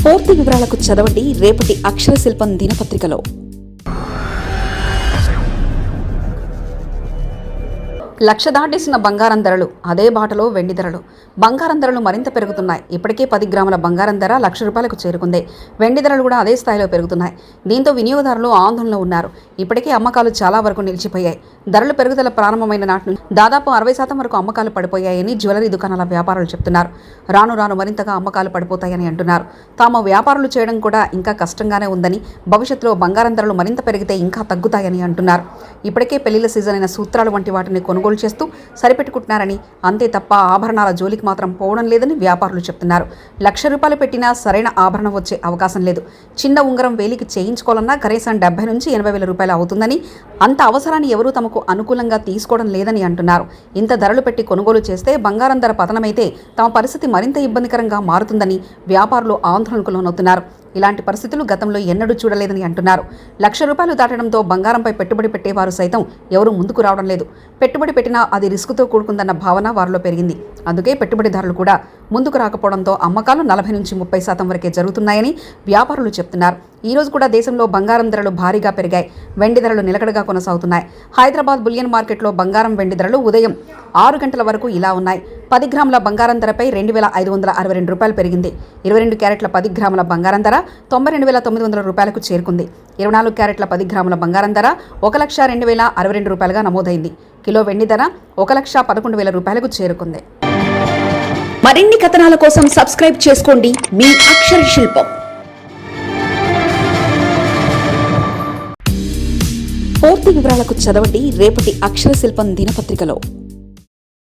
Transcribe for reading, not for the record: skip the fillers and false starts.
పూర్తి వివరాలకు చదవండి రేపటి అక్షర శిల్పం దినపత్రికలో. లక్ష దాటేసిన బంగారం ధరలు, అదే బాటలో వెండి ధరలు. బంగారం ధరలు మరింత పెరుగుతున్నాయి. ఇప్పటికే 10 గ్రాముల బంగారం ధర ₹1,00,000 చేరుకుంది. వెండి ధరలు కూడా అదే స్థాయిలో పెరుగుతున్నాయి. దీంతో వినియోగదారులు ఆందోళనలో ఉన్నారు. ఇప్పటికే అమ్మకాలు చాలా వరకు నిలిచిపోయాయి. ధరలు పెరుగుదల ప్రారంభమైన నాటి నుంచి దాదాపు 60% వరకు అమ్మకాలు పడిపోయాయని జ్యువెలరీ దుకాణాల వ్యాపారులు చెప్తున్నారు. రాను రాను మరింతగా అమ్మకాలు పడిపోతాయని అంటున్నారు. తాము వ్యాపారులు చేయడం కూడా ఇంకా కష్టంగానే ఉందని, భవిష్యత్తులో బంగారం ధరలు మరింత పెరిగితే ఇంకా తగ్గుతాయని అంటున్నారు. ఇప్పటికే పెళ్లిళ్ల సీజన్ అయిన సూత్రాలు వంటి వాటిని కొనుగోలు చేస్తూ సరిపెట్టుకుంటున్నారని, అంతే తప్ప ఆభరణాల జోలికి మాత్రం పోవడం లేదని వ్యాపారులు చెప్తున్నారు. ₹1,00,000 పెట్టినా సరైన ఆభరణం వచ్చే అవకాశం లేదు. చిన్న ఉంగరం వేలికి చేయించుకోవాలన్నా కనీసం ₹70,000 నుంచి ₹80,000 అవుతుందని, అంత అవసరాన్ని ఎవరూ తమకు అనుకూలంగా తీసుకోవడం లేదని అంటున్నారు. ఇంత ధరలు పెట్టి కొనుగోలు చేస్తే బంగారం ధర పతనమైతే తమ పరిస్థితి మరింత ఇబ్బందికరంగా మారుతుందని వ్యాపారులు ఆందోళనకు లోనవుతున్నారు. ఇలాంటి పరిస్థితులు గతంలో ఎన్నడూ చూడలేదని అంటున్నారు. ₹1,00,000 దాటడంతో బంగారంపై పెట్టుబడి పెట్టేవారు సైతం ఎవరూ ముందుకు రావడం లేదు. పెట్టుబడి పెట్టినా అది రిస్కుతో కూడుకుందన్న భావన వారిలో పెరిగింది. అందుకే పెట్టుబడిదారులు కూడా ముందుకు రాకపోవడంతో అమ్మకాలు 40 నుంచి 30% వరకే జరుగుతున్నాయని వ్యాపారులు చెప్తున్నారు. ఈ రోజు కూడా దేశంలో బంగారం ధరలు భారీగా పెరిగాయి. వెండి ధరలు నిలకడగా కొనసాగుతున్నాయి. హైదరాబాద్ బులియన్ మార్కెట్లో బంగారం, వెండి ధరలు ఉదయం 6 గంటల వరకు ఇలా ఉన్నాయి. 10 గ్రాముల బంగారం ధరపై ₹2,562 పెరిగింది. 22 క్యారెట్ల 10 గ్రాముల బంగారం ధర ₹92,900 చేరుకుంది. 24 క్యారెట్ల 10 గ్రాముల బంగారం ధర ₹1,02,062గా నమోదైంది. కిలో వెండి ధర ₹1,11,000 చేరుకుంది. మరిన్ని కథనాల కోసం సబ్స్క్రైబ్ చేసుకోండి మీ అక్షర శిల్పం. పూర్తి వివరాలకు చదవండి రేపటి అక్షర శిల్పం దినపత్రికలో.